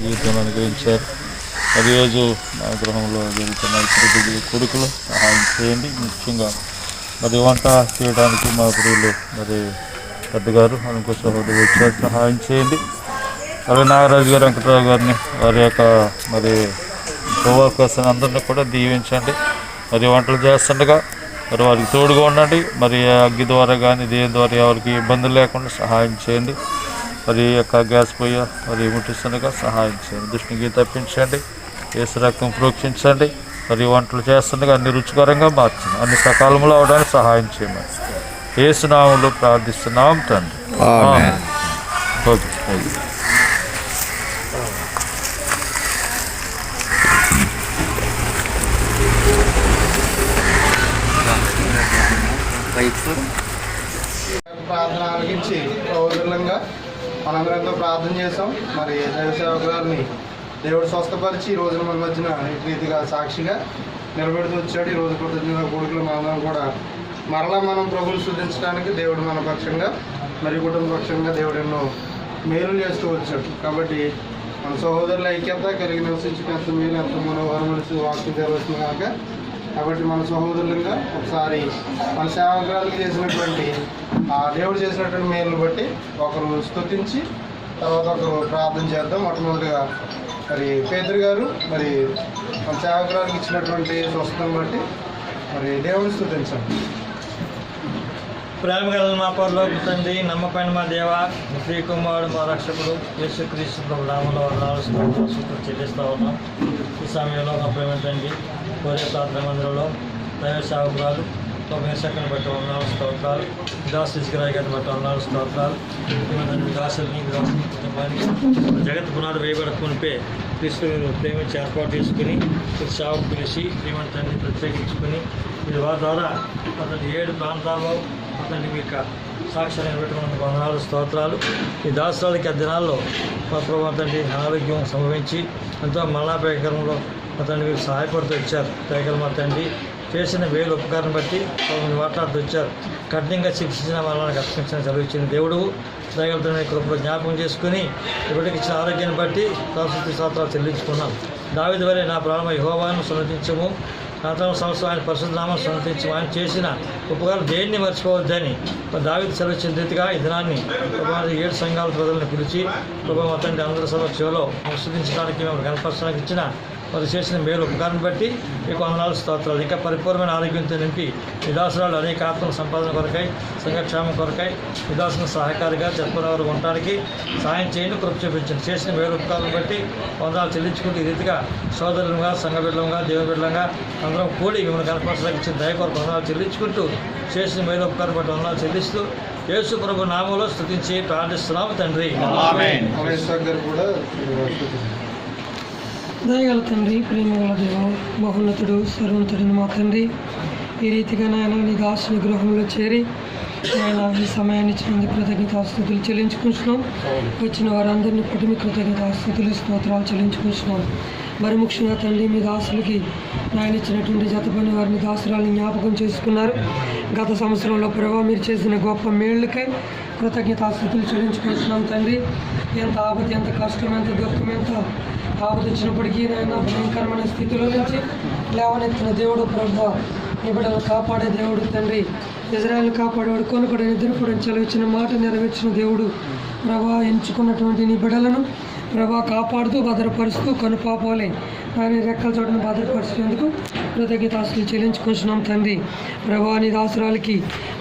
జీవితంలో అనుగ్రహించారు. మరి రోజు మా గృహంలో జరుగుతున్న ఇతర కొడుకులు సహాయం చేయండి. ముఖ్యంగా మరి వంట చేయడానికి మా ప్రియులు మరి పెద్దగారు అనుకో సహోదరు వచ్చారు, సహాయం చేయండి. అలాగే నాగరాజు గారు, వెంకటరావు గారిని, వారి యొక్క మరి కోవర్కర్స్ అందరినీ కూడా దీవించండి. మరి వంటలు చేస్తుండగా మరి వారికి తోడుగా ఉండండి. మరి అగ్గి ద్వారా కానీ దేని ద్వారా ఎవరికి ఇబ్బందులు లేకుండా సహాయం చేయండి. మరి యొక్క గ్యాస్ పొయ్యి మరి ముట్టిస్తుండగా సహాయం చేయండి. దృష్టికి తప్పించండి. యేసు రక్తం ప్రోక్షించండి. మరి వంటలు చేస్తుండగా అన్ని రుచికరంగా మార్చండి. అన్ని సకాలంలో అవడానికి సహాయం చేయమని యేసు నామములో ప్రార్థిస్తున్నాం తండ్రి. ఓకే. ప్రార్థన ఆలకించి సౌజన్యంగా మనందరంతో ప్రార్థన చేసాం. మరి దైవసేవకు గారిని దేవుడు స్వస్థపరిచి ఈ రోజున మన మధ్యన రీతిగా సాక్షిగా నిలబెడుతూ వచ్చాడు. ఈ రోజు కృతజ్ఞత కొడుకులు మనందరం కూడా మరలా మనం ప్రభువుని స్తుతించడానికి దేవుడు మన పక్షంగా మరి కుటుంబ పక్షంగా దేవుడు ఎన్నో మేలు చేస్తూ వచ్చాడు. కాబట్టి మన సహోదరుల ఐక్యత కలిగి నివసించిన ఎంత మేలు ఎంత మనోహరం వాక్యం తెలవస్తుంది కనుక కాబట్టి మన సహోదరులుగా ఒకసారి మన సేవకురాలకు చేసినటువంటి దేవుడు చేసినటువంటి మేలును బట్టి ఒకరు స్తుతించి తర్వాత ఒకరు ప్రార్థన చేద్దాం. మొట్టమొదటిగా మరి పేదరు గారు మరి మన సేవకురాలకు ఇచ్చినటువంటి స్వస్థతను బట్టి మరి దేవుని స్తుతించండి. ప్రేమ గల మా పరలోక తండ్రి, నమ్మకమైన మా దేవ, శ్రీ కుమారుడు మా రక్షకుడు యేసుక్రీస్తు నామములో సూత్రం చెల్లిస్తూ ఉన్నాం. ఈ సమయంలో మా ప్రేమ తండ్రి కోరే ప్రార్థన మందిరంలో దైవ సేవకురాలు మేషక్కను బట్టి వందనాలు స్తోత్రాలు, దాసు ఇస్కరాయి గారిని బట్టి వందనాలు స్తోత్రాలు. దాసుల్ని కుటుంబానికి జగత్ పునాది వేయబడకునిపే క్రీస్తు ప్రేమించి ఏర్పాటు చేసుకుని సేవకు పిలిచి ప్రేమని తండ్రి ప్రత్యేకించుకుని ఇది వారి ద్వారా అతని 7 ప్రాంతాల్లో అతన్ని మీకు సాక్ష్యాన్ని నిలబెట్టుకున్నందుకు వందనాలు స్తోత్రాలు. ఈ దాసురాలకి ఆ దినాల్లో మా ప్రభు తండ్రి అనారోగ్యం సంభవించి ఎంతో మరణాపేకరంలో అతన్ని మీకు సహాయపడుతూ ఇచ్చారు. దయగల మా తండ్రి చేసిన వేలు ఉపకారం బట్టి వాళ్ళని మాట్లాడుతూ వచ్చారు. కఠినంగా శిక్షించిన వాళ్ళని రక్షించిన చదివించిన దేవుడు దయగలతో కృపలో జ్ఞాపకం చేసుకుని ఇప్పటికి ఇచ్చిన ఆరోగ్యాన్ని బట్టి స్తోత్రాలు చెల్లించుకున్నాం. దావీదు వలె నా ప్రాణం యెహోవాను సన్నతించము, సాధారణ సంవత్సరం ఆయన పరిశుద్ధనామం సన్నతించము. ఆయన చేసిన ఉపకారం దేన్ని మర్చిపోవద్దని దావీదు సెలవిచ్చిన రీతిగా ఈ దినాన్ని 7 సంఘాల ప్రజలను పిలిచి ప్రభు మొత్తం అందరి సమక్షంలో స్తుతించడానికి మేము కనపరచడానికి ఇచ్చిన వారు చేసిన మేలు ఉపకారం బట్టి మీకు వందనాలు స్తోత్రాలు. ఇంకా పరిపూర్ణమైన ఆరోగ్యంతో నింపి విదాసురాలు అనేక ఆత్మ సంపాదన కొరకై సంఘక్షేమం కొరకై విదాసును సహకారిగా చెప్పినవారు ఉండటానికి సాయం చేయండి, కృప చూపించండి. చేసిన మేలు ఉపకారం బట్టి వందనాలు చెల్లించుకుంటూ ఈ రీతిగా సోదరులుగా సంఘ బిడ్డలంగా దేవుని బిడ్డలంగా అందరం కూడి మిమ్మల్ని కనపరచడానికి ఇచ్చిన దయ కొరకు వందనాలు చెల్లించుకుంటూ చేసిన మేలు ఉపకారం బట్టి వందనాలు చెల్లిస్తూ యేసు ప్రభు నామంలో స్తుతించి ప్రార్థిస్తున్నాము తండ్రి. దయగల తండ్రి, ప్రేమగల దేవ, మహోన్నతుడు, సర్వోన్నతుడిని మా తండ్రి, ఈ రీతిగా నాయన నీ దాసుని గృహంలో చేరి ఆయన ఈ సమయాన్ని ఇచ్చినందుకు కృతజ్ఞతాస్తుతులు చెల్లించుకుంటున్నాం. వచ్చిన వారందరినీ బట్టి మీ కృతజ్ఞతాస్తుతులు స్తోత్రాలు చెల్లించుకుంటున్నాం. మరి ముఖ్యంగా తండ్రి మీ దాసులకి నాయన ఇచ్చినటువంటి జతపని వారిని దాసురాలని జ్ఞాపకం చేసుకున్నారు. గత సంవత్సరంలో ప్రభావ మీరు చేసిన గొప్ప మేళ్ళకై కృతజ్ఞతాస్తుతులు చెల్లించుకుంటున్నాం తండ్రి. ఎంత ఆపద, ఎంత కష్టం, ఎంత దుఃఖం, ఎంత ఆపద వచ్చినప్పటికీ నాయన భయంకరమైన స్థితిలో నుంచి లేవనెత్తిన దేవుడు ప్రభు, నీ బిడ్డలను కాపాడే దేవుడు తండ్రి, ఇజ్రాయెల్ కాపాడేవాడు, కొనుకోవడం నిద్రపోవడం చదివించిన మాట నెరవేర్చిన దేవుడు ప్రభా, ఎంచుకున్నటువంటి నీ బిడ్డలను ప్రభా కాపాడుతూ భద్రపరుస్తూ కనుపాపాలే ఆయన రెక్కల చోటును భద్రపరిచేందుకు కృతజ్ఞతాస్తుతులు చెల్లించుకుంటున్నాం తండ్రి. ప్రభా నీ దాసురాలకి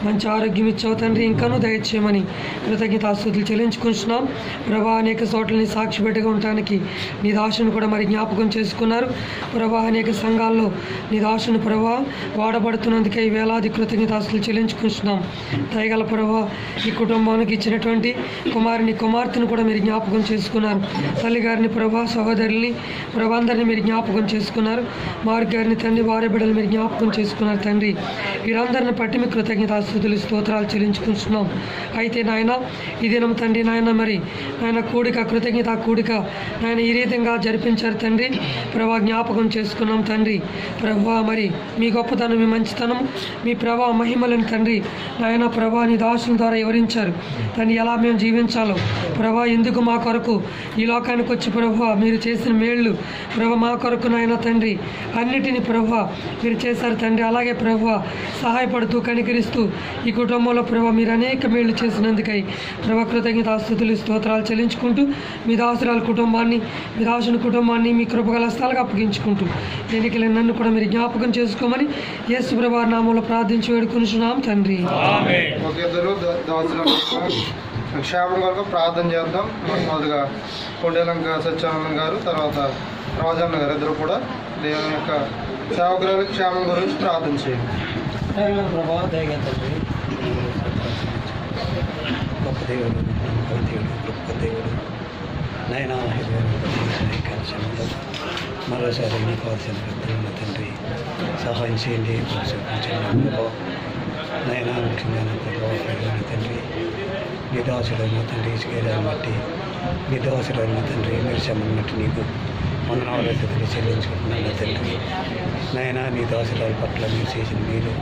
మంచి ఆరోగ్యం ఇచ్చావు తండ్రి, ఇంకానూ దయచేయమని కృతజ్ఞతాస్తుతులు చెల్లించుకుంటున్నాం. ప్రభా అనేక చోట్ల నీ సాక్షిపెట్టుగా ఉండటానికి నీ దాసును కూడా మరి జ్ఞాపకం చేసుకున్నారు. ప్రభా అనేక సంఘాల్లో నీ దాసును ప్రభా వాడబడుతున్నందుకే వేలాది కృతజ్ఞతాస్తుతులు చెల్లించుకుంటున్నాం. దయగల ప్రభా ఈ కుటుంబానికి ఇచ్చినటువంటి కుమారుని కుమార్తెను కూడా మీరు జ్ఞాపకం చేసుకున్నారు. తల్లిగారిని ప్రభా, సహోదరుల్ని ప్రభా అందరినీ మీరు జ్ఞాపకం చేసుకున్నారు. వారి గారిని తండ్రి, వారి బిడ్డలు మీరు జ్ఞాపకం చేసుకున్నారు తండ్రి. వీరందరిని బట్టి మీ కృతజ్ఞతాస్తుతులు స్తోత్రాలు చెల్లించుకుంటున్నాం. అయితే నాయన ఈ దినం తండ్రి నాయన మరి నాయన కూడిక కృతజ్ఞత కూడిక నాయన ఈ రీతిగా జరిపించారు తండ్రి. ప్రభా జ్ఞాపకం చేసుకున్నాం తండ్రి. ప్రభా మరి మీ గొప్పతనం, మీ మంచితనం, మీ ప్రభా మహిమలను తండ్రి నాయన ప్రభా నీ దాసుల ద్వారా వివరించారు తండ్రి. ఎలా మేము జీవించాలో ప్రభా, ఎందుకు మా కొరకు ఈ లోకానికి వచ్చి ప్రభా మీరు చేసిన మేళ్ళు ప్రభా మా కొరకు నాయన తండ్రి అన్నిటినీ ప్రభా మీరు చేశారు తండ్రి. అలాగే ప్రభా సహాయపడుతూ కనికరిస్తూ ఈ కుటుంబంలో ప్రభా మీరు అనేక మేళ్ళు చేసినందుకై ప్రభా కృతజ్ఞతాస్తుతులు స్తోత్రాలు చెల్లించుకుంటూ మీ దాసురాల కుటుంబాన్ని, మీ దాసుని కుటుంబాన్ని మీ కృపగల స్థలాలకు అప్పగించుకుంటూ ఎన్నికల నన్ను కూడా మీరు జ్ఞాపకం చేసుకోమని యేసు ప్రభు నామంలో ప్రార్థించి వేడుకొనుచున్నాం తండ్రి. ఒక ఇద్దరు దాసుల క్షేమం కొరకు ప్రార్థన చేద్దాం. మొదటిగా కొండేలంక సత్యానందం గారు, తర్వాత రాజన్న గారు ఇద్దరు కూడా దేవుని యొక్క సేవకుల క్షేమం గురించి ప్రార్థన చేయండి. ప్రభావ దయగండి. గొప్ప దేవుడు, నమ్మకం దేవుడు, గొప్ప దేవుడు నైనా కలిసి మరోసారి నీ కావాల్సిన పెద్దలు తండ్రి సహాయం చేయండి. చూపించండి నైనా ముఖ్యంగా ప్రభావం తండ్రి మీ దాసుడైన తండ్రి ఇసుకేదాన్ని బట్టి మీ దాసుడైన తండ్రి మీరు శ్రమను బట్టి నీకు వందనాలు తండ్రి చెల్లించుకుంటున్నాను తండ్రి. నైనా నీ దాసురాల పట్ల మీరు చేసిన మీరు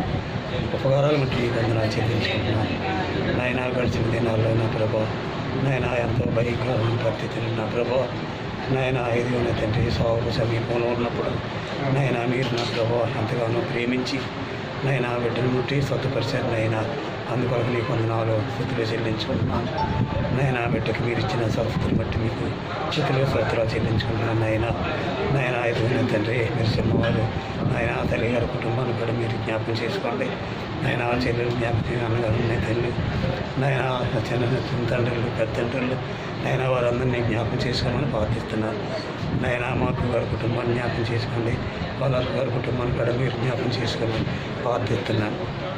ఉపకారాలు బట్టి నీకు వందనాలు చెల్లించుకుంటున్నాను. నైనా గడిచిన దినాల్లో నా ప్రభా నైనా ఎంతో భయంకరమైన పరిస్థితులు నా ప్రభా నైనా ఐదుగున తండ్రి సాగు సమీపంలో ఉన్నప్పుడు నైనా మీరు నా ప్రభా ఎంతగానో ప్రేమించి నైనా బిడ్డను ముట్టి స్వతపరిచారు. నైనా అందుకొరకు నీకు వందనాలు స్థుతులు చెల్లించుకుంటున్నాను. నైనా బిడ్డకి మీరు ఇచ్చిన సరస్వతిని బట్టి మీకు స్థుతులు స్తోత్రాలు చెల్లించుకుంటున్నాను. నైనా ఐదుగున తండ్రి మీరు చిన్నవారు నైనా తల్లిగారి కుటుంబాన్ని కూడా మీరు జ్ఞాపకం చేసుకోండి. నైనా చెల్లెలు జ్ఞాపకం అన్నగారు ఉన్నాయి తల్లి నైనా చిన్న తండ్రులు, పెద్ద తండ్రులు నైనా వారందరినీ జ్ఞాపకం చేసుకోమని ప్రార్థిస్తున్నారు. నైనా మాకు గారి కుటుంబాన్ని జ్ఞాపకం చేసుకోండి. వాళ్ళ గారి కుటుంబాన్ని కూడా మీరు జ్ఞాపకం చేసుకోమని ప్రార్థిస్తున్నాను.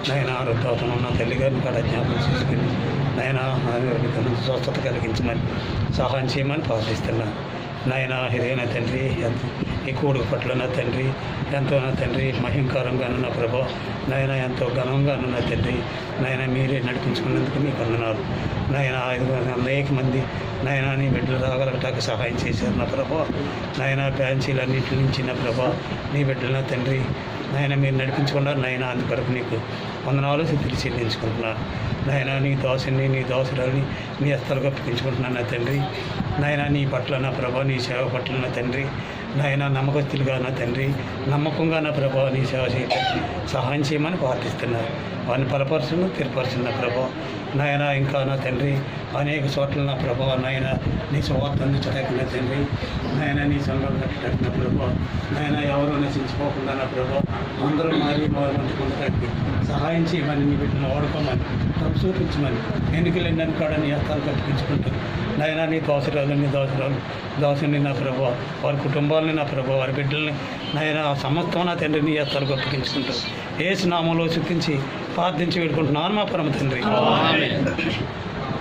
నైనా వృద్ధాతం ఉన్న తల్లిగారిని కూడా జ్ఞాపకం చేసుకుని నైనా స్వస్థత కలిగించమని సహాయం చేయమని ప్రార్థిస్తున్నాను. నైనా ఇదైనా తండ్రి ఈ కూడుకు పట్ల నా తండ్రి ఎంతో నా తండ్రి మహింకరంగాను నా ప్రభా నైనా ఎంతో ఘనంగాను నా తండ్రి నైనా మీరే నడిపించుకున్నందుకు మీకు వందనాలు. నైనా అనేక మంది నైనా నీ బిడ్డలు రాగలగటానికి సహాయం చేశారు నా ప్రభా. నైనా బ్రాంచీలన్నింటి నుంచి నా ప్రభా నీ బిడ్డలు నా తండ్రి నైనా మీరు నడిపించుకున్నారు. నైనా అందుకొరకు నీకు వందనాలు స్థితిని చెల్లించుకుంటున్నాను. నైనా నీ దాసుని నీ దాసురాలని నీ హస్తాలకు అప్పగించుకుంటున్నాను నా తండ్రి. నైనా నీ పట్ల నా ప్రభా నీ సేవ పట్ల నా తండ్రి నైనా నమ్మకస్తులుగా నా తండ్రి నమ్మకంగా నా ప్రభా నీ సేవ చేయడానికి సహాయం చేయమని ప్రార్థిస్తున్నారు. వారిని బలపరచును తిరపరచున్న ప్రభా నాయన ఇంకా నా తండ్రి అనేక చోట్ల నా ప్రభా నాయన నీ స్వార్థ అందించడానికి నా తండ్రి నాయన నీ సంఘం కట్టడానికి నా ప్రభా నాయన ఎవరూ నశించిపోకుండా నా ప్రభా అందరూ మారి పొందడానికి సహాయం చేయమని నీ బిడ్డను వాడుకోమని తప్పు చూపించమని ఎన్నికలన్నీ కాడ నీ హస్తాలు కట్టించుకుంటాను. నాయన నీ దాసుని నా ప్రభా వారి కుటుంబాలని నా ప్రభా వారి బిడ్డల్ని నాయన సమస్తం నా తండ్రి నీ హస్తాలు కప్పించుకుంటారు. యేసు నామంలో చూపించి ప్రార్థించి వేడుకుంటున్నాను మా పరమ తండ్రి.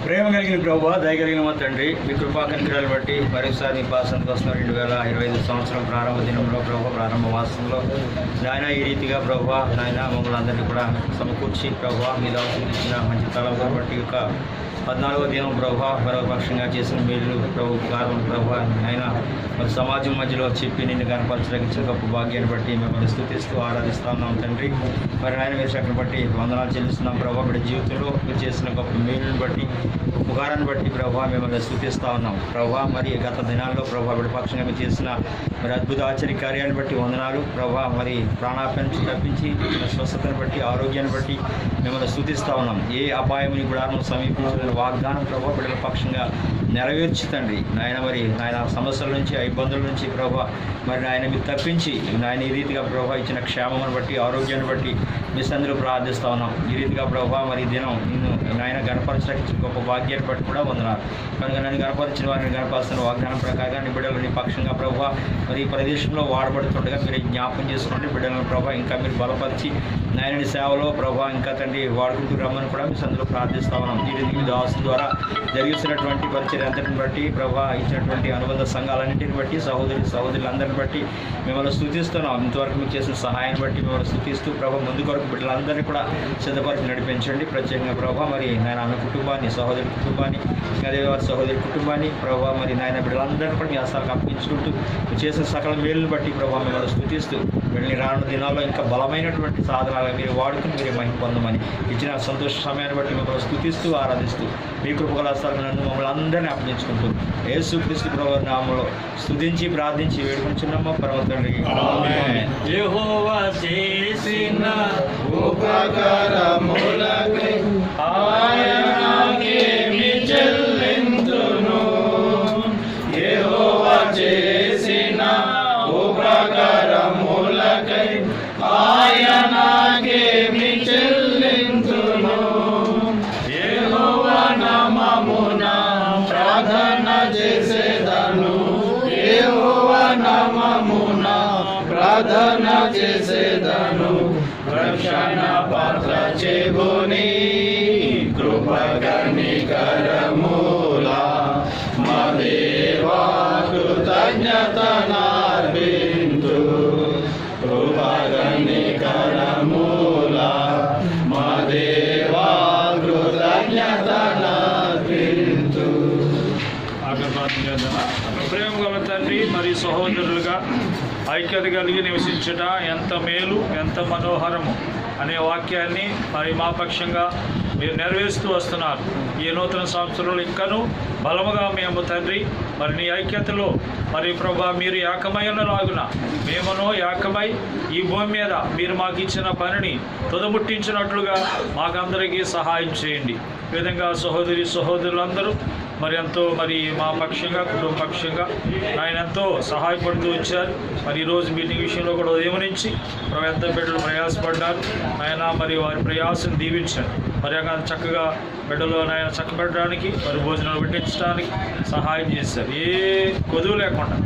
ప్రేమ కలిగిన ప్రభువా, దయ కలిగిన మా తండ్రి, మీ కృపా కనికరాలు బట్టి మరొకసారి మీ పాసన కోసం 2025 సంవత్సరం ప్రారంభ దినంలో ప్రభు ప్రారంభ వాసంలో నాయన ఈ రీతిగా ప్రభు నాయన మమ్మల్ని అందరినీ కూడా సమకూర్చి ప్రభు మీ దాసులకు ఇచ్చిన మంచి తలవ బట్టి యొక్క 14వ దినం ప్రభు పరోపక్షంగా చేసిన మేలు ప్రభు కారణం ప్రభు ఆయన మరి సమాజం మధ్యలో చెప్పి నిన్ను కనపరచడానికి ఇచ్చిన గొప్ప భాగ్యాన్ని బట్టి మిమ్మల్ని స్తుతిస్తూ ఆరాధిస్తూ ఉన్నాం తండ్రి. మరి ఆయన మీరు చక్కని బట్టి వందనాలు చెల్లిస్తున్నాం ప్రభు. బిడ్డ జీవితంలో మీరు చేసిన గొప్ప మేలుని బట్టి ఉపకారాన్ని బట్టి ప్రభు మిమ్మల్ని స్తుతిస్తూ ఉన్నాం ప్రభు. మరి గత దినాల్లో ప్రభు విడపక్షంగా మీరు చేసిన మరి అద్భుత ఆశ్చర్య కార్యాలను బట్టి వందనాలు ప్రభు. మరి ప్రాణాపాయం నుంచి తప్పించి స్వస్థతను బట్టి ఆరోగ్యాన్ని బట్టి మిమ్మల్ని స్తుతిస్తూ ఉన్నాం. ఏ అపాయం గుడారం సమీపించిన వాగ్దానం ప్రభు బిడ్డల పక్షంగా నెరవేర్చుతండి నాయన. మరి నాయన సమస్యల నుంచి ఇబ్బందుల నుంచి ప్రభు మరి ఆయన మీరు తప్పించి నాయన ఈ రీతిగా ప్రభు ఇచ్చిన క్షేమమును బట్టి ఆరోగ్యాన్ని బట్టి మీ సందులో ప్రార్థిస్తూ ఉన్నాం. ఈ రీతిగా ప్రభు మరి దినం నిన్ను నాయన గణపరచడానికి గొప్ప భాగ్యాన్ని బట్టి కూడా వందనాలు. కనుక నన్ను గణపరిచిన వారిని గణపరుస్తున్న వాగ్దానం ప్రకారంగా నీ బిడ్డలు నీ పక్షంగా ప్రభు మరి ఈ ప్రదేశంలో వాడబడుతుండగా మీరు జ్ఞాపకం చేసుకోండి. బిడ్డలను ప్రభు ఇంకా మీరు బలపరిచి నాయనని సేవలో ప్రభా ఇంకా తండ్రి వాడుకుంటూ రమ్మని కూడా మీ సందులో ప్రార్థిస్తా ఉన్నాం. ఈ రీతికి దాసు ద్వారా జరిగిస్తున్నటువంటి పరిచర్య అంతటిని బట్టి ప్రభా ఇచ్చినటువంటి అనుబంధ సంఘాలన్నింటిని బట్టి సహోదరులందరిని బట్టి మిమ్మల్ని స్తుతిస్తున్నాం. ఇంతవరకు మీకు చేసిన సహాయాన్ని బట్టి మిమ్మల్ని స్తుతిస్తూ ప్రభా ముందు కొరకు బిడ్డలందరినీ కూడా సిద్ధపరిచి నడిపించండి. ప్రత్యేకంగా ప్రభా మరి నాయన అన్న కుటుంబాన్ని, సహోదరి కుటుంబాన్ని, అదే వారి సహోదరి కుటుంబాన్ని ప్రభా మరి నాయన బిడ్డలందరినీ కూడా మీ హస్తాలకు అప్పగించుకుంటూ చేసిన సకల మేలుని బట్టి ప్రభా మిమ్మల్ని స్తుతిస్తూ వెళ్ళి రానున్న దినాల్లో ఇంకా బలమైనటువంటి సాధనాలు మీరు వాడుకుని మీరే మహిమ పొందమని ఇచ్చిన సంతోష సమయాన్ని బట్టి మిమ్మల్ని స్తుతిస్తూ ఆరాధిస్తూ మీ కృపగల హస్తాలకు నన్ను మమ్మల్ని అందరినీ అప్పగించుకుంటూ యేసుక్రీస్తు ప్రభువు నామములో స్తుతించి ప్రార్థించి వేడుకుంటున్నాము పరమ తండ్రి. యెహోవా చేసిన ఉపకారములకై ఆయనకేమి చెల్లింతును. యెహోవా చేసిన ఉపకారములకై ఆయనకేమి చెల్లింతును. యెహోవా నామమున ప్రార్థన చేసేదను. యెహోవా నామమున ప్రార్థన చేసేదను. రక్షణ పాత్ర చెబుని కృపగనికరములా మా దేవా కృతజ్ఞతనార్పింతు. కృపగనికరములా మా దేవా కృతజ్ఞతనార్పింతు. ప్రేమ గల తండ్రి, మరి సహోదరులుగా ఐక్యత కలిగి నివసించుట ఎంత మేలు, ఎంత మనోహరము అనే వాక్యాన్ని మరి మా పక్షంగా మీరు నెరవేరుస్తూ వస్తున్నారు. ఈ నూతన సంవత్సరంలో ఇంకనూ బలముగా మేము తండ్రి మరి నీ ఐక్యతలో మరి ప్రభా మీరు ఏకమైనలాగున మేమునో ఏకమై ఈ భూమి మీద మీరు మాకు ఇచ్చిన పనిని తుదముట్టించినట్లుగా మాకందరికీ సహాయం చేయండి. ఈ విధంగా సహోదరులందరూ మరి ఎంతో మరి మా పక్షంగా కుటుంబ పక్షంగా ఆయన ఎంతో సహాయపడుతూ వచ్చారు. మరి ఈరోజు మీటింగ్ విషయంలో కూడా ఉదయం నుంచి ఎంత బిడ్డలు ప్రయాసపడ్డారు. ఆయన మరి వారి ప్రయాసం దీవించారు. మరి చక్కగా బిడ్డలో ఆయన చక్కబెట్టడానికి మరి భోజనాలు పెట్టించడానికి సహాయం చేశారు. ఏ కొదువు లేకుండా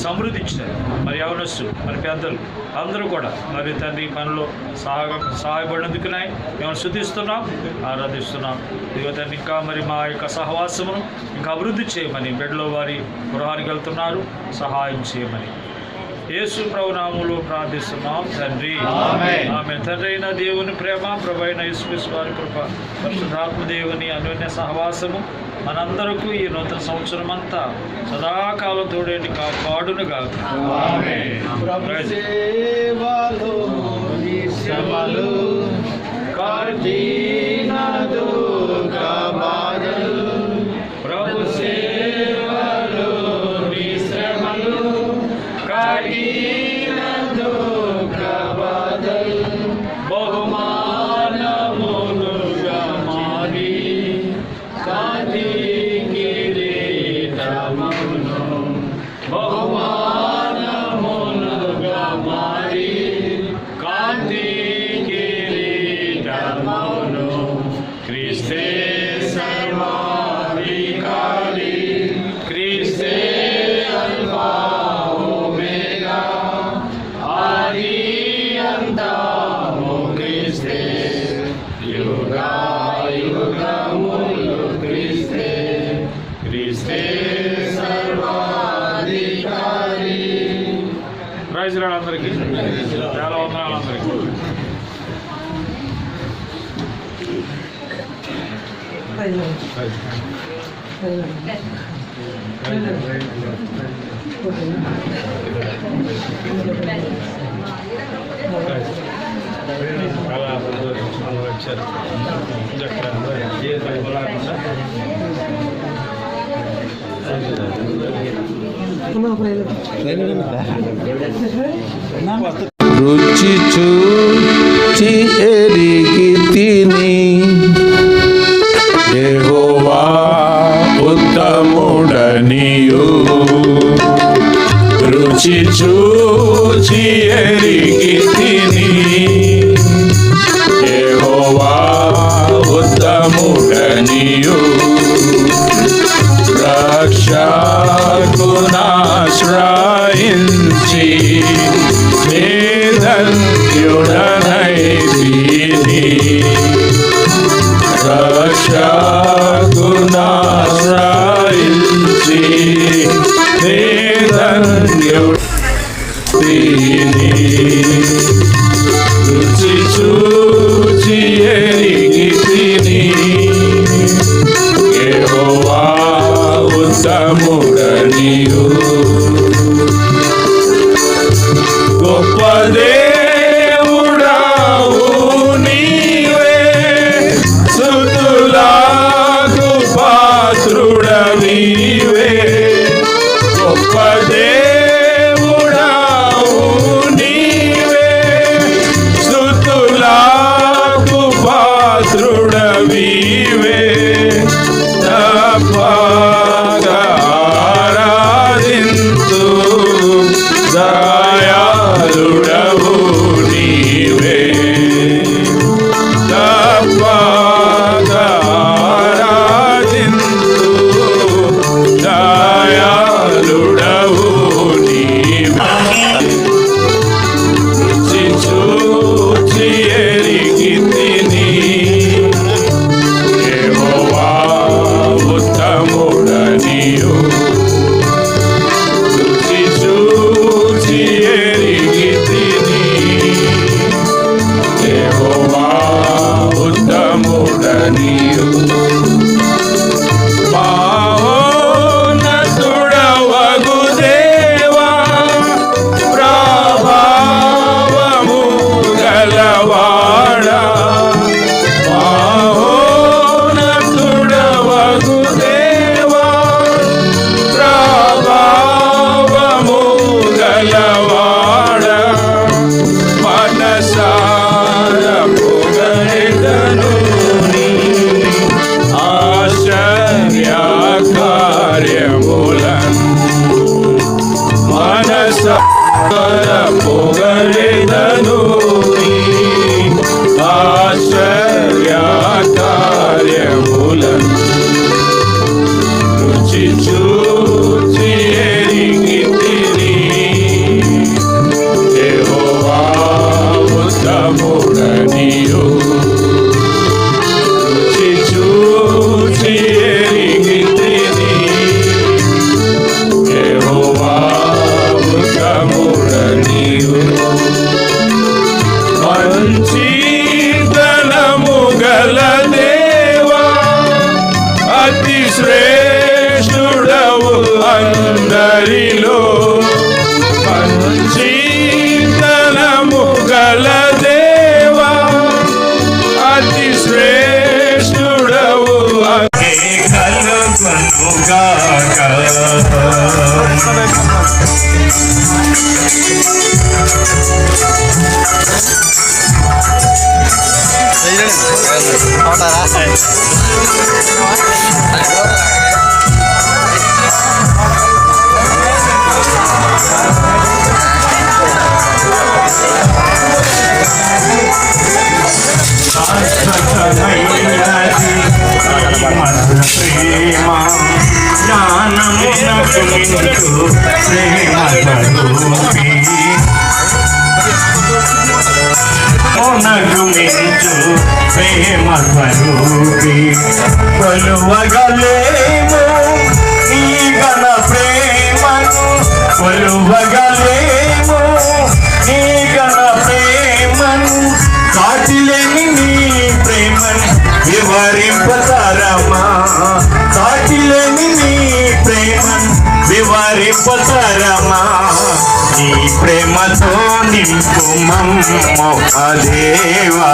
సమృద్ధి ఇచ్చారు. మరి యవనస్తులు మరి పెద్దలు అందరూ కూడా మరి తండ్రి పనిలో సహాయపడినందుకునే మేము స్తుతిస్తున్నాం, ఆరాధిస్తున్నాం. ఇదిగో తండ్రి ఇంకా మరి మా యొక్క సహవాసమును ఇంకా అభివృద్ధి చేయమని బిడ్డలో వారి గృహానికి వెళ్తున్నారు, సహాయం చేయమని యేసు ప్రభు నామములో ప్రార్థిస్తున్నాం తండ్రి. ఆమేన్. తండ్రి అయిన దేవుని ప్రేమ, ప్రభు అయిన యేసుక్రీస్తు వారి కృప, పరిశుద్ధాత్మ దేవుని అన్యోన్య సహవాసము మనందరకు ఈ నూతన సంవత్సరం అంతా సదాకాలం తోడేంటి కాపాడునుగా. ప్రభు సేవలో నీ శ్రమలు కఠిన దుఃఖ బాధలు బహుమానములుగా మారి కాంతి కిరీటమును బహుమానములుగా మారి కాంతి కిరీటమును క్రీస్తే సర్వాధికారి, క్రీస్తే అల్ఫా ఓమేగా, ఆది అంతము క్రీస్తే, యుగములు క్రీస్తే, క్రీస్తే సర్వాధికారి. ప్రైజ్ లార్డ్ అందరికీ చాలా వందనాలు అందరికీ. రుచి చూచి ఎరిగి తిని యెహోవా ఉత్తముడనియు. రుచి చూచి ఎరిగి తిని యెహోవా ఉత్తముడనియు. రక్షకునాశ్రయించి నిధన్యుడనై నాశ్రయించి నే ధన్యుడిని. రుచి చూచి ఎరిగితిని యెహోవా ఉత్తముడనియు. గొప్ప దేవుడవు నీవే, స్తుతులకు పాత్రుడవీవే. గొప్ప దేవుడవు నీవే, స్తుతులకు పాత్రుడవీవే. తప్పగా ఆరాధింతు దయాళుడవు నీవే. తప్పగా ఆరాధింతు దయాళుడవు నీవే. రుచి చూచి ఎరిగితిని యెహోవా ఉత్తముడనియు. రుచి చూచి ఎరిగితిని యెహోవా ఉత్తముడనియు. మహోన్నతుడవగు దేవా, ప్రభావము గలవాడా. మహోన్నతుడవగు దేవా, ప్రభావము గలవాడా. మనసార పొగడెదను నీ ఆశ్చర్య కార్యములను. మనసార పొగడెదను నీ ఆశ్చర్య కార్యములను. రుచి చూచి ఎరిగితిని యెహోవా ఉత్తముడనియు. రుచి చూచి ఎరిగితిని యెహోవా ఉత్తముడనియు. మంచితనము గల దేవా, అతి శ్రేష్ఠుడవు అందరిలో. మంచితనము గల దేవా, అతి శ్రేష్ఠుడవు కలుగునుగాక. ప్రేమ జ్ఞానమునకు మించు ప్రేమ స్వరూపి. నగు మించు ప్రేమ స్వరూపి. కొలువగలేము నీ ఘన ప్రేమను, కొలువగలేము నీ ఘన ప్రేమను. సాటిలేని నీ ప్రేమను వివరింపతరమా. సాటిలేని నీ ప్రేమను వివరింపతరమా. నీ ప్రేమతో నింపు మమ్ము దేవా,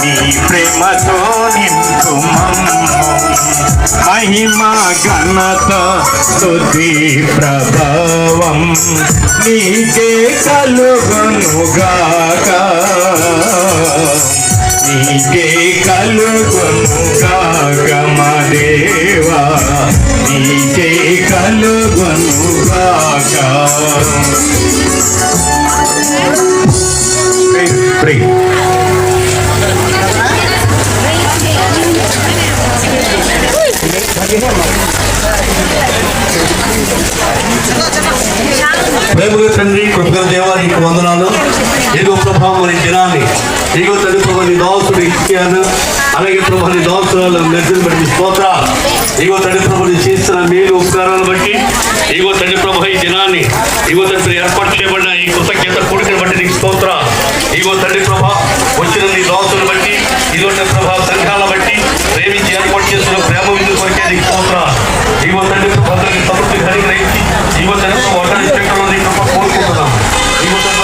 నీ ప్రేమతో నింపు మమ్ము. మహిమ ఘనత స్తుతి ప్రభావం నీకే కలుగునుగాక. నీకే కలుగునుగాక మా దేవా, నీకే కలుగునుగాక. Pray. ప్రేమగా తండ్రి, కృపగల దేవా, నీకు వందనాలు. ఏదో ప్రభావం నీ దినాన్ని, ఏదో తల్లి ప్రభావ నీ దాసుడు ఇచ్చాను. అలాగే ప్రభా నీ దాసురాలు నిర్జలు బట్టి స్తోత్ర. ఇగో తండ్రి ప్రభు నీ చేస్తున్న మేలు ఉపకారాలను బట్టి ఇగో తండ్రి ప్రభు ఈ దినాన్ని ఇగో తండ్రి ఏర్పాటు చేయబడిన ఈ కృతజ్ఞత కోరికను బట్టి నీకు స్తోత్ర. ఇగో తండ్రి ప్రభా వచ్చిన నీ దాసులను బట్టి ఇగో తండ్రి ప్రభా సంఘాలను బట్టి ప్రేమించి ఏర్పాటు చేస్తున్న ప్రేమ విధుల కొరికే నీకు స్తోత్ర. ఇగో తండ్రి ప్రభాని సమృద్ధి గ్రహించి ఇగో తండ్రి ఒకరి చెట్టులో నీ కృప కోరుకుంటున్నాం. ఇగో తండ్రి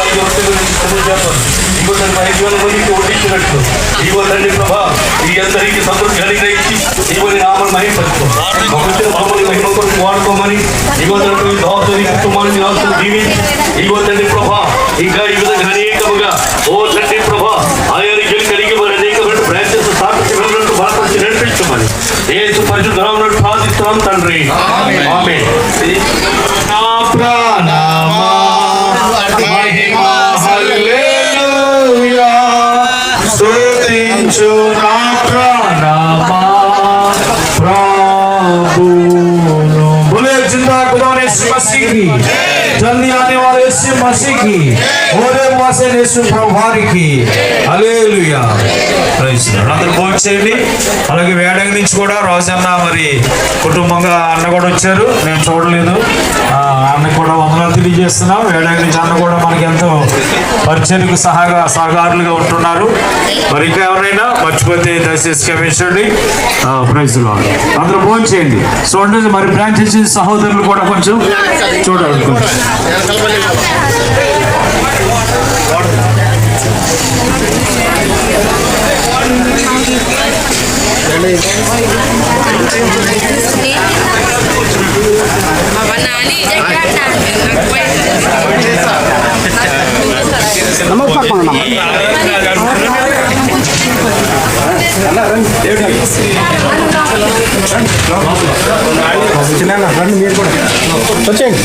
ఇగో తండ్రి 5,000 మందికి వడ్డించినట్లు ఇగో తండ్రి ప్రభా ఈ అందరికీ సమృద్ధి గ్రహించి ఇగో నీ నామను మహిమపరచు. మాకు వచ్చిన పాపని మహిమ కొరకు వాడుకోమని ఇగో తండ్రి దాసుని కుటుంబాన్ని ఆస్తులు దీవించి ఇగో తండ్రి ప్రభా ఇంకా ఈ విధంగా అనేకముగా ఓ తండ్రి ప్రభా ఆయనకి కలిగి మరి అనేకమైన బ్రాంచెస్ స్థాపించగలిగినట్టు బాధపరిచి నడిపించమని యేసు పరిశుద్ధ నామములో ప్రార్థిస్తున్నాం తండ్రి. ఆమేన్. నా ప్రాణమా మహిమ హల్లెలూయా స్తుతించు నా ప్రాణమా ప్రభువును. बोले जिंदा खुदा ने यीशु मसीह की, जल्दी आने वाले यीशु मसीह की, और वासे यीशु प्रभु की. హల్లెలూయా. Praise Lord. అందరూ భోజనం చేయండి. అలాగే వేడంగి నుంచి కూడా రోజన్న మరి కుటుంబంగా అన్న కూడా వచ్చారు, నేను చూడలేదు. అన్న కూడా వందనాలు తెలియజేస్తున్నాం. వేడంగి నుంచి అన్న కూడా మనకి ఎంతో పరిచయకు సహకారులుగా ఉంటున్నారు. మరి ఇంకా ఎవరైనా మర్చిపోతే దయచేసి క్షమించండి. Praise Lord. అందరూ భోజనం చేయండి. చూడండి మరి బ్రాంచెస్ సహోదరులు కూడా కొంచెం చూడాలి. మీరు కూడా వచ్చేయండి.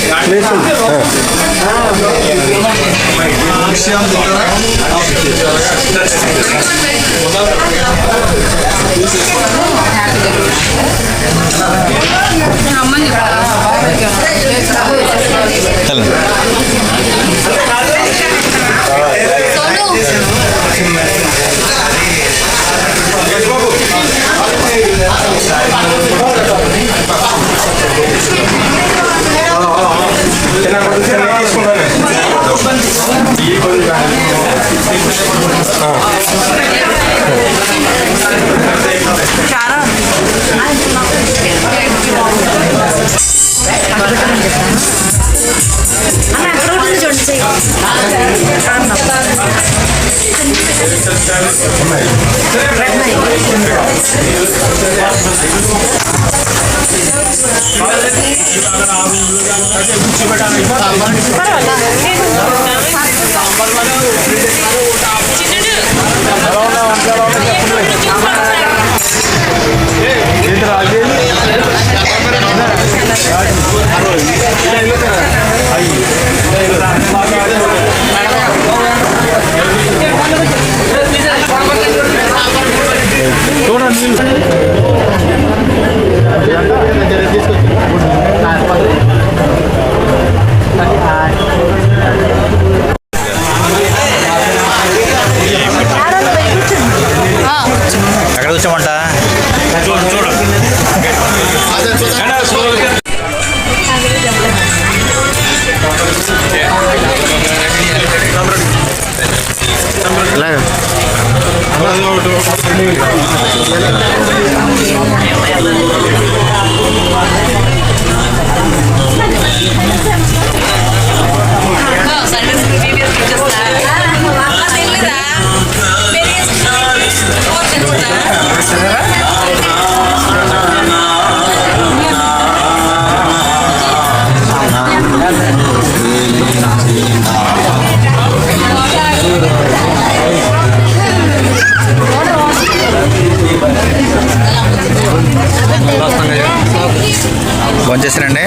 ఎక్కడ వచ్చామంట భోంచేసారండి.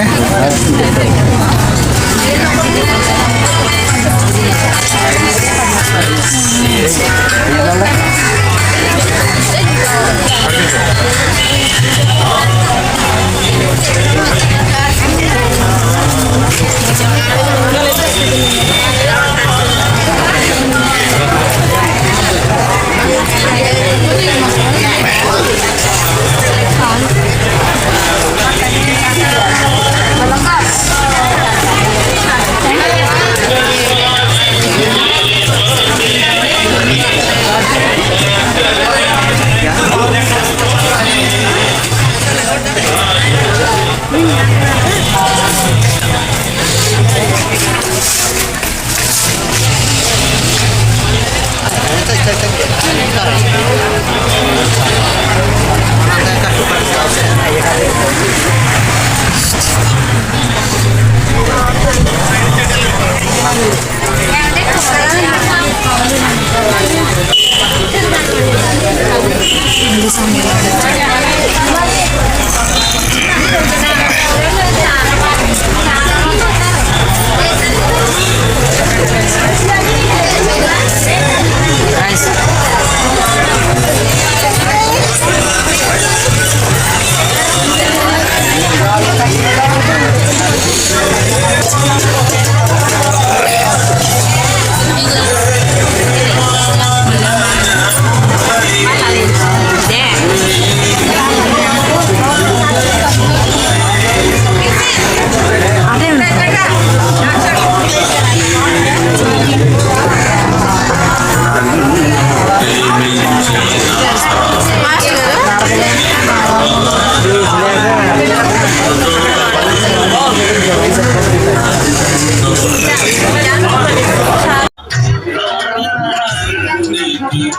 Thank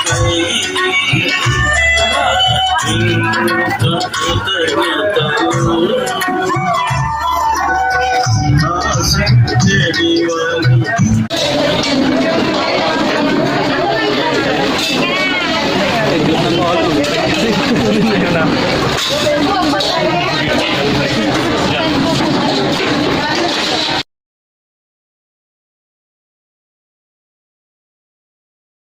you.